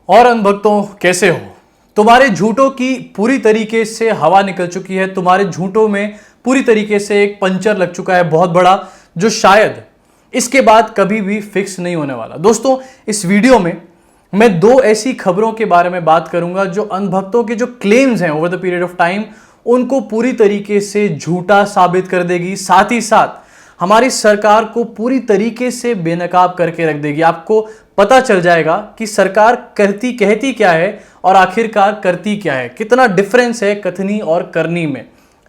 और अनभक्तों, कैसे हो? तुम्हारे झूठों की पूरी तरीके से हवा निकल चुकी है। तुम्हारे झूठों में पूरी तरीके से एक पंचर लग चुका है बहुत बड़ा, जो शायद इसके बाद कभी भी फिक्स नहीं होने वाला। दोस्तों, इस वीडियो में मैं दो ऐसी खबरों के बारे में बात करूंगा जो अनभक्तों के जो क्लेम्स हैं over the period of time, उनको पूरी तरीके से झूठा साबित कर देगी। साथ ही साथ हमारी सरकार को पूरी तरीके से बेनकाब करके रख देगी। आपको पता चल जाएगा कि सरकार कहती क्या है और आखिरकार करती क्या है। कितना डिफरेंस है कथनी और करनी में।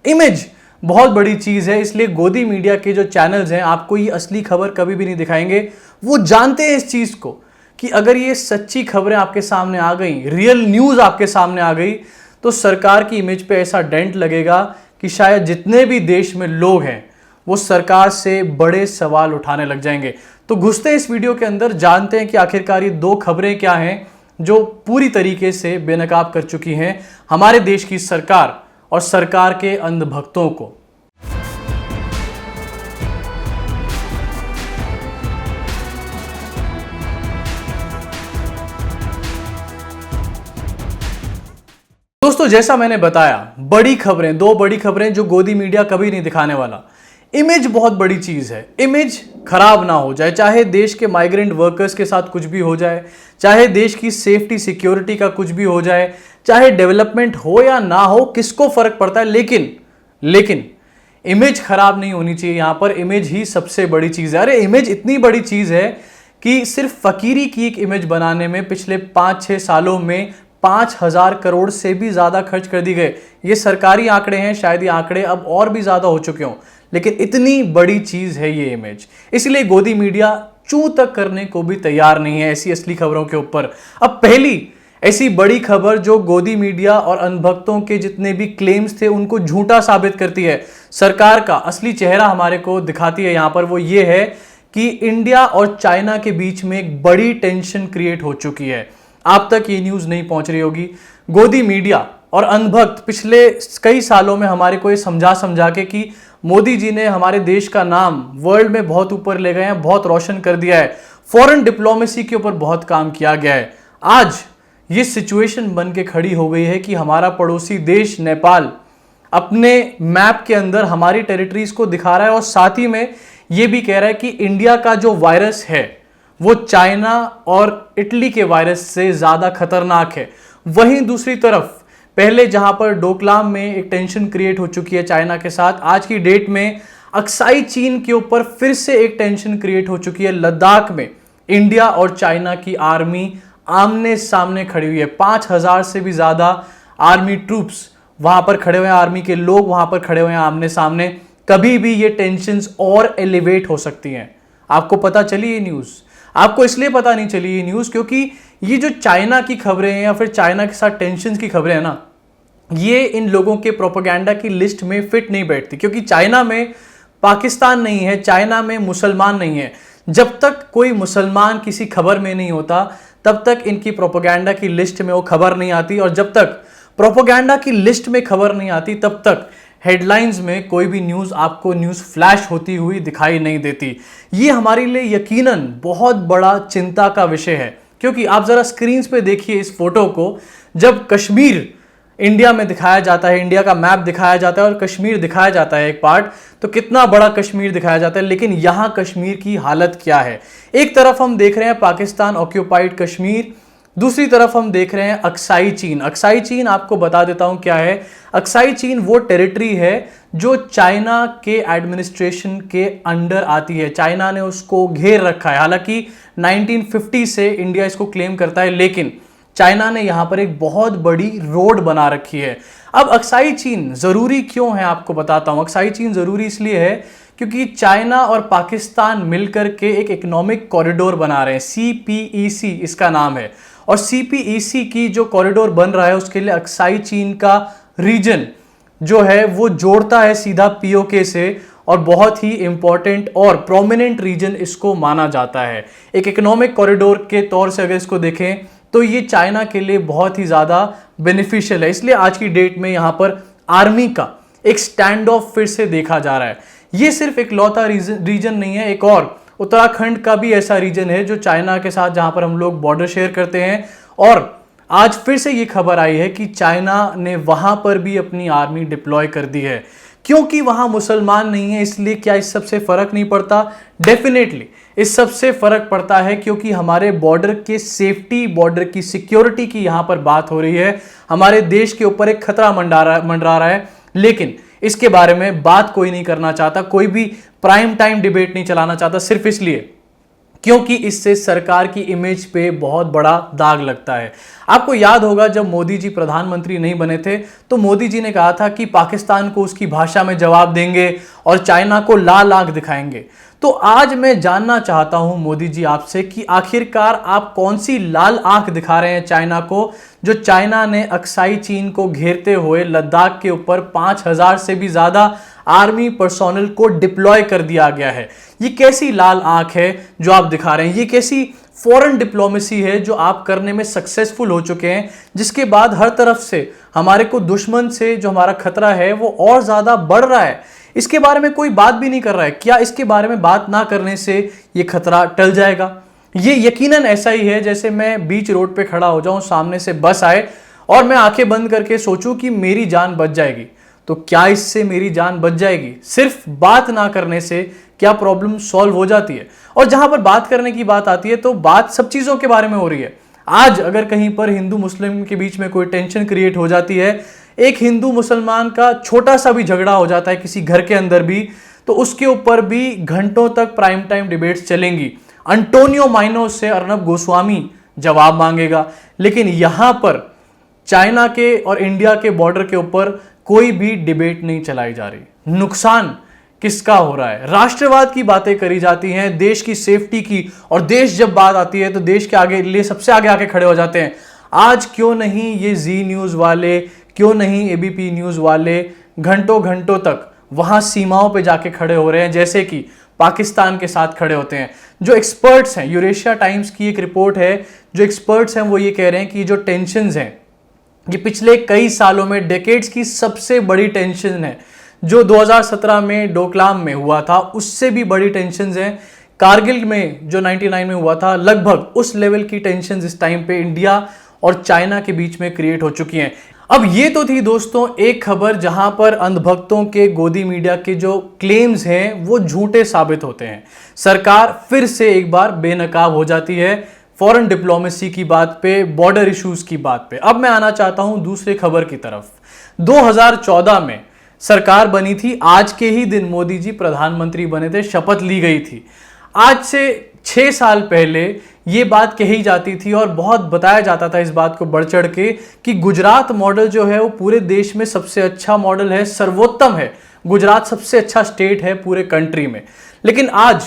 इमेज बहुत बड़ी चीज है, इसलिए गोदी मीडिया के जो चैनल्स हैं आपको ये असली खबर कभी भी नहीं दिखाएंगे। वो जानते हैं इस चीज को कि अगर ये सच्ची खबरें आपके सामने आ गई, रियल न्यूज आपके सामने आ गई, तो सरकार की इमेज पे ऐसा डेंट लगेगा कि शायद जितने भी देश में लोग हैं वो सरकार से बड़े सवाल उठाने लग जाएंगे। तो घुसते इस वीडियो के अंदर, जानते हैं कि आखिरकार ये दो खबरें क्या हैं जो पूरी तरीके से बेनकाब कर चुकी हैं हमारे देश की सरकार और सरकार के अंधभक्तों को। दोस्तों, जैसा मैंने बताया, बड़ी खबरें, दो बड़ी खबरें जो गोदी मीडिया कभी नहीं दिखाने वाला। इमेज बहुत बड़ी चीज है। इमेज खराब ना हो जाए, चाहे देश के माइग्रेंट वर्कर्स के साथ कुछ भी हो जाए, चाहे देश की सेफ्टी सिक्योरिटी का कुछ भी हो जाए, चाहे डेवलपमेंट हो या ना हो, किसको फर्क पड़ता है। लेकिन इमेज खराब नहीं होनी चाहिए। यहां पर इमेज ही सबसे बड़ी चीज है। अरे इमेज इतनी बड़ी चीज है कि सिर्फ फकीरी की एक इमेज बनाने में पिछले 5-6 सालों में 5,000 करोड़ से भी ज्यादा खर्च कर दी गए। ये सरकारी आंकड़े हैं, शायद ये आंकड़े अब और भी ज्यादा हो चुके हों, लेकिन इतनी बड़ी चीज है ये इमेज। इसलिए गोदी मीडिया चू तक करने को भी तैयार नहीं है ऐसी असली खबरों के ऊपर। अब पहली ऐसी बड़ी खबर जो गोदी मीडिया और अनभक्तों के जितने भी क्लेम्स थे उनको झूठा साबित करती है, सरकार का असली चेहरा हमारे को दिखाती है यहां पर, वो ये है कि इंडिया और चाइना के बीच में एक बड़ी टेंशन क्रिएट हो चुकी है। आप तक ये न्यूज नहीं पहुंच रही होगी। गोदी मीडिया और अनभक्त पिछले कई सालों में हमारे को ये समझा के कि मोदी जी ने हमारे देश का नाम वर्ल्ड में बहुत ऊपर ले गए हैं, बहुत रोशन कर दिया है, फॉरेन डिप्लोमेसी के ऊपर बहुत काम किया गया है। आज ये सिचुएशन बन के खड़ी हो गई है कि हमारा पड़ोसी देश नेपाल अपने मैप के अंदर हमारी टेरिटरीज को दिखा रहा है और साथ ही में ये भी कह रहा है कि इंडिया का जो वायरस है वो चाइना और इटली के वायरस से ज्यादा खतरनाक है। वहीं दूसरी तरफ पहले जहां पर डोकलाम में एक टेंशन क्रिएट हो चुकी है चाइना के साथ, आज की डेट में अक्साई चीन के ऊपर फिर से एक टेंशन क्रिएट हो चुकी है। लद्दाख में इंडिया और चाइना की आर्मी आमने सामने खड़ी हुई है। 5,000 से भी ज्यादा आर्मी ट्रूप्स वहां पर खड़े हुए हैं, आर्मी के लोग वहां पर खड़े हुए हैं आमने सामने। कभी भी ये टेंशंस और एलिवेट हो सकती हैं। आपको पता चली ये न्यूज? आपको इसलिए पता नहीं चली ये न्यूज क्योंकि ये जो चाइना की खबरें हैं या फिर चाइना के साथ टेंशन की खबरें हैं ना, ये इन लोगों के प्रोपेगेंडा की लिस्ट में फिट नहीं बैठती, क्योंकि चाइना में पाकिस्तान नहीं है, चाइना में मुसलमान नहीं है। जब तक कोई मुसलमान किसी खबर में नहीं होता तब तक इनकी प्रोपेगेंडा की लिस्ट में वो खबर नहीं आती, और जब तक प्रोपेगेंडा की लिस्ट में खबर नहीं आती तब तक हेडलाइंस में कोई भी न्यूज आपको न्यूज फ्लैश होती हुई दिखाई नहीं देती। ये हमारे लिए यकीनन बहुत बड़ा चिंता का विषय है, क्योंकि आप जरा स्क्रीन पे देखिए इस फोटो को। जब कश्मीर इंडिया में दिखाया जाता है, इंडिया का मैप दिखाया जाता है और कश्मीर दिखाया जाता है एक पार्ट, तो कितना बड़ा कश्मीर दिखाया जाता है, लेकिन यहां कश्मीर की हालत क्या है। एक तरफ हम देख रहे हैं पाकिस्तान ऑक्यूपाइड कश्मीर, दूसरी तरफ हम देख रहे हैं अक्साई चीन। अक्साई चीन आपको बता देता हूं क्या है। अक्साई चीन वो टेरिटरी है जो चाइना के एडमिनिस्ट्रेशन के अंडर आती है। चाइना ने उसको घेर रखा है। हालांकि 1950 से इंडिया इसको क्लेम करता है, लेकिन चाइना ने यहां पर एक बहुत बड़ी रोड बना रखी है। अब अक्साई चीन जरूरी क्यों है आपको बताता हूं। अक्साई चीन जरूरी इसलिए है क्योंकि चाइना और पाकिस्तान मिलकर के एक इकोनॉमिक कॉरिडोर बना रहे हैं, CPEC इसका नाम है। और CPEC की जो कॉरिडोर बन रहा है उसके लिए अक्साई चीन का रीजन जो है वो जोड़ता है सीधा POK से, और बहुत ही इंपॉर्टेंट और प्रोमिनेंट रीजन इसको माना जाता है। एक इकोनॉमिक कॉरिडोर के तौर से अगर इसको देखें तो ये चाइना के लिए बहुत ही ज्यादा बेनिफिशियल है। इसलिए आज की डेट में यहां पर आर्मी का एक स्टैंड ऑफ फिर से देखा जा रहा है। ये सिर्फ एक लौता रीजन नहीं है, एक और उत्तराखंड का भी ऐसा रीजन है जो चाइना के साथ, जहां पर हम लोग बॉर्डर शेयर करते हैं, और आज फिर से ये खबर आई है कि चाइना ने वहां पर भी अपनी आर्मी डिप्लॉय कर दी है। क्योंकि वहां मुसलमान नहीं है इसलिए क्या इस सबसे फर्क नहीं पड़ता? डेफिनेटली इस सबसे फर्क पड़ता है, क्योंकि हमारे बॉर्डर के सेफ्टी, बॉर्डर की सिक्योरिटी की यहां पर बात हो रही है। हमारे देश के ऊपर एक खतरा मंडरा रहा है, लेकिन इसके बारे में बात कोई नहीं करना चाहता, कोई भी प्राइम टाइम डिबेट नहीं चलाना चाहता, सिर्फ इसलिए क्योंकि इससे सरकार की इमेज पे बहुत बड़ा दाग लगता है। आपको याद होगा जब मोदी जी प्रधानमंत्री नहीं बने थे तो मोदी जी ने कहा था कि पाकिस्तान को उसकी भाषा में जवाब देंगे और चाइना को लाल आंख दिखाएंगे। तो आज मैं जानना चाहता हूं मोदी जी आपसे कि आखिरकार आप कौन सी लाल आंख दिखा रहे हैं चाइना को, जो चाइना ने अक्साई चीन को घेरते हुए लद्दाख के ऊपर 5000 से भी ज्यादा आर्मी पर्सोनल को डिप्लॉय कर दिया गया है। ये कैसी लाल आंख है जो आप दिखा रहे हैं? ये कैसी फॉरेन डिप्लोमेसी है जो आप करने में सक्सेसफुल हो चुके हैं, जिसके बाद हर तरफ से हमारे को दुश्मन से जो हमारा खतरा है वो और ज्यादा बढ़ रहा है? इसके बारे में कोई बात भी नहीं कर रहा है। क्या इसके बारे में बात ना करने से ये खतरा टल जाएगा? ये यकीनन ऐसा ही है जैसे मैं बीच रोड पे खड़ा हो जाऊं, सामने से बस आए और मैं आंखें बंद करके सोचूं कि मेरी जान बच जाएगी। तो क्या इससे मेरी जान बच जाएगी? सिर्फ बात ना करने से क्या प्रॉब्लम सॉल्व हो जाती है? और जहां पर बात करने की बात आती है तो बात सब चीजों के बारे में हो रही है। आज अगर कहीं पर हिंदू मुस्लिम के बीच में कोई टेंशन क्रिएट हो जाती है, एक हिंदू मुसलमान का छोटा सा भी झगड़ा हो जाता है किसी घर के अंदर भी, तो उसके ऊपर भी घंटों तक प्राइम टाइम डिबेट्स चलेंगी। अंटोनियो माइनोस से अर्नब गोस्वामी जवाब मांगेगा, लेकिन यहां पर चाइना के और इंडिया के बॉर्डर के ऊपर कोई भी डिबेट नहीं चलाई जा रही। नुकसान किसका हो रहा है? राष्ट्रवाद की बातें करी जाती हैं, देश की सेफ्टी की, और देश जब बात आती है तो देश के आगे लिए सबसे आगे आके खड़े हो जाते हैं। आज क्यों नहीं ये जी न्यूज वाले, क्यों नहीं एबीपी न्यूज वाले घंटों घंटों तक वहां सीमाओं पे जाके खड़े हो रहे हैं, जैसे कि पाकिस्तान के साथ खड़े होते हैं। जो एक्सपर्ट्स हैं, यूरेशिया टाइम्स की एक रिपोर्ट है, जो एक्सपर्ट्स हैं वो ये कह रहे हैं कि जो टेंशन्स हैं ये पिछले कई सालों में, डेकेड्स की सबसे बड़ी टेंशन है। जो 2017 में डोकलाम में हुआ था उससे भी बड़ी टेंशन्स हैं। कारगिल में जो 99 में हुआ था, लगभग उस लेवल की टेंशन्स इस टाइम पे इंडिया और चाइना के बीच में क्रिएट हो चुकी हैं। अब ये तो थी दोस्तों एक खबर जहां पर अंधभक्तों के, गोदी मीडिया के जो क्लेम्स हैं वो झूठे साबित होते हैं। सरकार फिर से एक बार बेनकाब हो जाती है फॉरेन डिप्लोमेसी की बात पे, बॉर्डर इश्यूज की बात पे। अब मैं आना चाहता हूं दूसरी खबर की तरफ। 2014 में सरकार बनी थी, आज के ही दिन मोदी जी प्रधानमंत्री बने थे, शपथ ली गई थी। आज से 6 साल पहले ये बात कही जाती थी और बहुत बताया जाता था इस बात को बढ़ चढ़ के कि गुजरात मॉडल जो है वो पूरे देश में सबसे अच्छा मॉडल है, सर्वोत्तम है। गुजरात सबसे अच्छा स्टेट है पूरे कंट्री में। लेकिन आज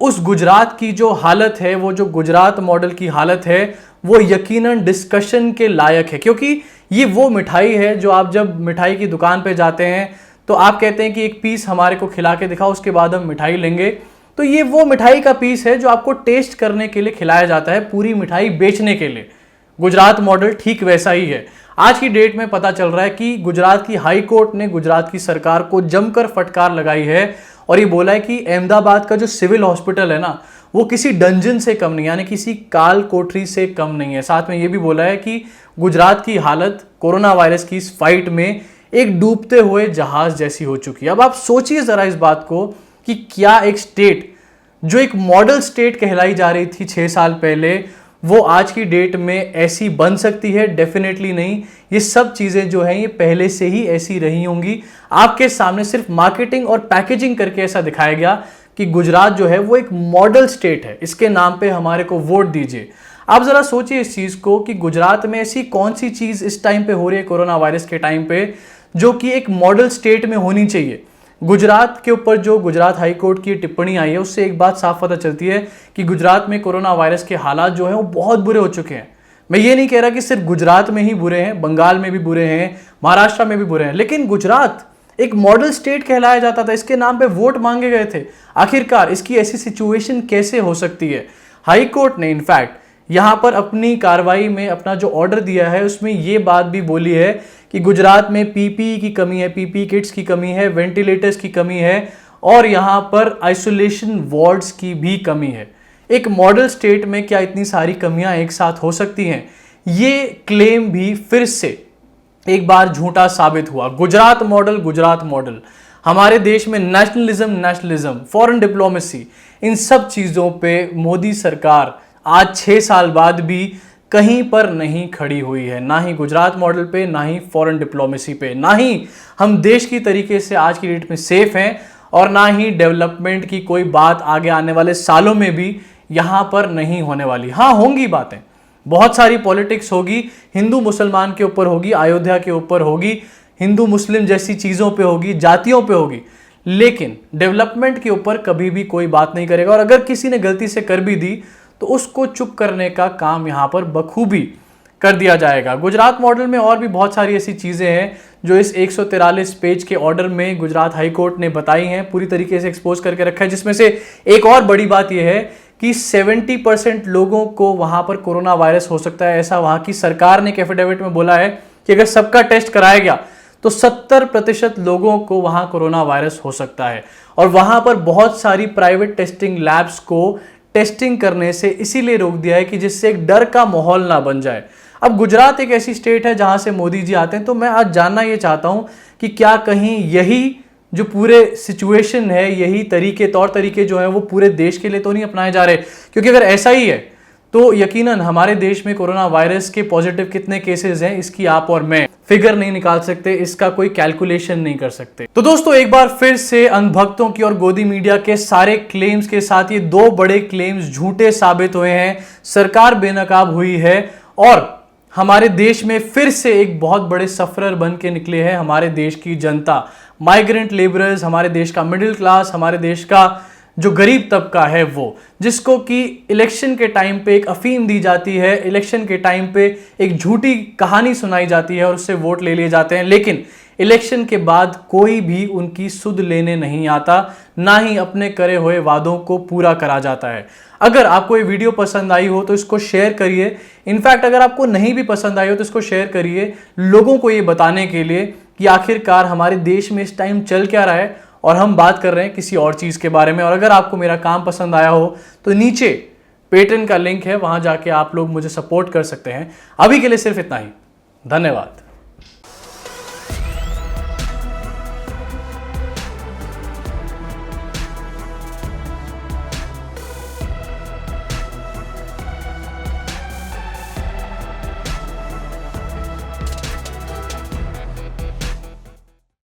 उस गुजरात की जो हालत है, वो जो गुजरात मॉडल की हालत है, वो यकीनन डिस्कशन के लायक है। क्योंकि ये वो मिठाई है जो आप जब मिठाई की दुकान पे जाते हैं तो आप कहते हैं कि एक पीस हमारे को खिला के दिखाओ, उसके बाद हम मिठाई लेंगे। तो ये वो मिठाई का पीस है जो आपको टेस्ट करने के लिए खिलाया जाता है, पूरी मिठाई बेचने के लिए। गुजरात मॉडल ठीक वैसा ही है। आज की डेट में पता चल रहा है कि गुजरात की हाई कोर्ट ने गुजरात की सरकार को जमकर फटकार लगाई है और ये बोला है कि अहमदाबाद का जो सिविल हॉस्पिटल है ना, वो किसी डंजन से कम नहीं, यानी किसी काल कोठरी से कम नहीं है। साथ में ये भी बोला है कि गुजरात की हालत कोरोना वायरस की इस फाइट में एक डूबते हुए जहाज जैसी हो चुकी है। अब आप सोचिए जरा इस बात को कि क्या एक स्टेट जो एक मॉडल स्टेट कहलाई जा रही थी 6 साल पहले, वो आज की डेट में ऐसी बन सकती है? डेफिनेटली नहीं। ये सब चीजें जो हैं ये पहले से ही ऐसी रही होंगी। आपके सामने सिर्फ मार्केटिंग और पैकेजिंग करके ऐसा दिखाया गया कि गुजरात जो है वो एक मॉडल स्टेट है, इसके नाम पे हमारे को वोट दीजिए। आप जरा सोचिए इस चीज को कि गुजरात में ऐसी कौन सी चीज इस टाइम पे हो रही है कोरोना वायरस के टाइम पे जो कि एक मॉडल स्टेट में होनी चाहिए। गुजरात के ऊपर जो गुजरात हाई कोर्ट की टिप्पणी आई है उससे एक बात साफ पता चलती है कि गुजरात में कोरोना वायरस के हालात जो है वो बहुत बुरे हो चुके हैं। मैं ये नहीं कह रहा कि सिर्फ गुजरात में ही बुरे हैं, बंगाल में भी बुरे हैं, महाराष्ट्र में भी बुरे हैं, लेकिन गुजरात एक मॉडल स्टेट कहलाया जाता था, इसके नाम पे वोट मांगे गए थे। आखिरकार इसकी ऐसी सिचुएशन कैसे हो सकती है? हाई कोर्ट ने इनफैक्ट यहां पर अपनी कार्रवाई में अपना जो ऑर्डर दिया है उसमें यह बात भी बोली है कि गुजरात में पीपीई की कमी है, पीपीई किट्स की कमी है, वेंटिलेटर्स की कमी है और यहां पर आइसोलेशन वार्ड्स की भी कमी है। एक मॉडल स्टेट में क्या इतनी सारी कमियां एक साथ हो सकती हैं? ये क्लेम भी फिर से एक बार झूठा साबित हुआ। गुजरात मॉडल हमारे देश में नेशनलिज्म, फॉरेन डिप्लोमेसी, इन सब चीजों पे मोदी सरकार आज 6 साल बाद भी कहीं पर नहीं खड़ी हुई है। ना ही गुजरात मॉडल पे, ना ही फॉरेन डिप्लोमेसी पे, ना ही हम देश की तरीके से आज की डेट में सेफ हैं, और ना ही डेवलपमेंट की कोई बात आगे आने वाले सालों में भी यहां पर नहीं होने वाली। हाँ, होंगी बातें, बहुत सारी पॉलिटिक्स होगी, हिंदू मुसलमान के ऊपर होगी, अयोध्या के ऊपर होगी, हिंदू मुस्लिम जैसी चीजों पे होगी, जातियों पे होगी, लेकिन डेवलपमेंट के ऊपर कभी भी कोई बात नहीं करेगा। और अगर किसी ने गलती से कर भी दी तो उसको चुप करने का काम यहां पर बखूबी कर दिया जाएगा। गुजरात मॉडल में और भी बहुत सारी ऐसी चीजें हैं जो इस 143 पेज के ऑर्डर में गुजरात हाई कोर्ट ने बताई हैं, पूरी तरीके से एक्सपोज करके रखा है। जिसमें से एक और बड़ी बात यह है कि 70% लोगों को वहां पर कोरोना वायरस हो सकता है, ऐसा वहां की सरकार ने एक एफिडेविट में बोला है कि अगर सबका टेस्ट कराया गया तो 70% लोगों को वहां कोरोना वायरस हो सकता है। और वहां पर बहुत सारी प्राइवेट टेस्टिंग लैब्स को टेस्टिंग करने से इसीलिए रोक दिया है कि जिससे एक डर का माहौल ना बन जाए। अब गुजरात एक ऐसी स्टेट है जहां से मोदी जी आते हैं, तो मैं आज जानना ये चाहता हूं कि क्या कहीं यही जो पूरे सिचुएशन है, यही तौर तरीके जो है वो पूरे देश के लिए तो नहीं अपनाए जा रहे? क्योंकि अगर ऐसा ही है तो यकीनन हमारे देश में कोरोना वायरस के पॉजिटिव कितने केसेस हैं इसकी आप और मैं फिगर नहीं निकाल सकते, इसका कोई कैलकुलेशन नहीं कर सकते। तो दोस्तों, एक बार फिर से अंधभक्तों की और गोदी मीडिया के सारे क्लेम्स के साथ ये 2 बड़े क्लेम्स झूठे साबित हुए हैं। सरकार बेनकाब हुई है और हमारे देश में फिर से एक बहुत बड़े सफरर बन के निकले हैं हमारे देश की जनता, माइग्रेंट लेबरर्स, हमारे देश का मिडिल क्लास, हमारे देश का जो गरीब तबका है वो, जिसको कि इलेक्शन के टाइम पे एक अफीम दी जाती है, इलेक्शन के टाइम पे एक झूठी कहानी सुनाई जाती है और उससे वोट ले लिए जाते हैं, लेकिन इलेक्शन के बाद कोई भी उनकी सुध लेने नहीं आता, ना ही अपने करे हुए वादों को पूरा करा जाता है। अगर आपको ये वीडियो पसंद आई हो तो इसको शेयर करिए। इनफैक्ट अगर आपको नहीं भी पसंद आई हो तो इसको शेयर करिए, लोगों को ये बताने के लिए कि आखिरकार हमारे देश में इस टाइम चल क्या रहा है और हम बात कर रहे हैं किसी और चीज के बारे में। और अगर आपको मेरा काम पसंद आया हो तो नीचे पेट्रेन का लिंक है, वहां जाके आप लोग मुझे सपोर्ट कर सकते हैं। अभी के लिए सिर्फ इतना ही, धन्यवाद।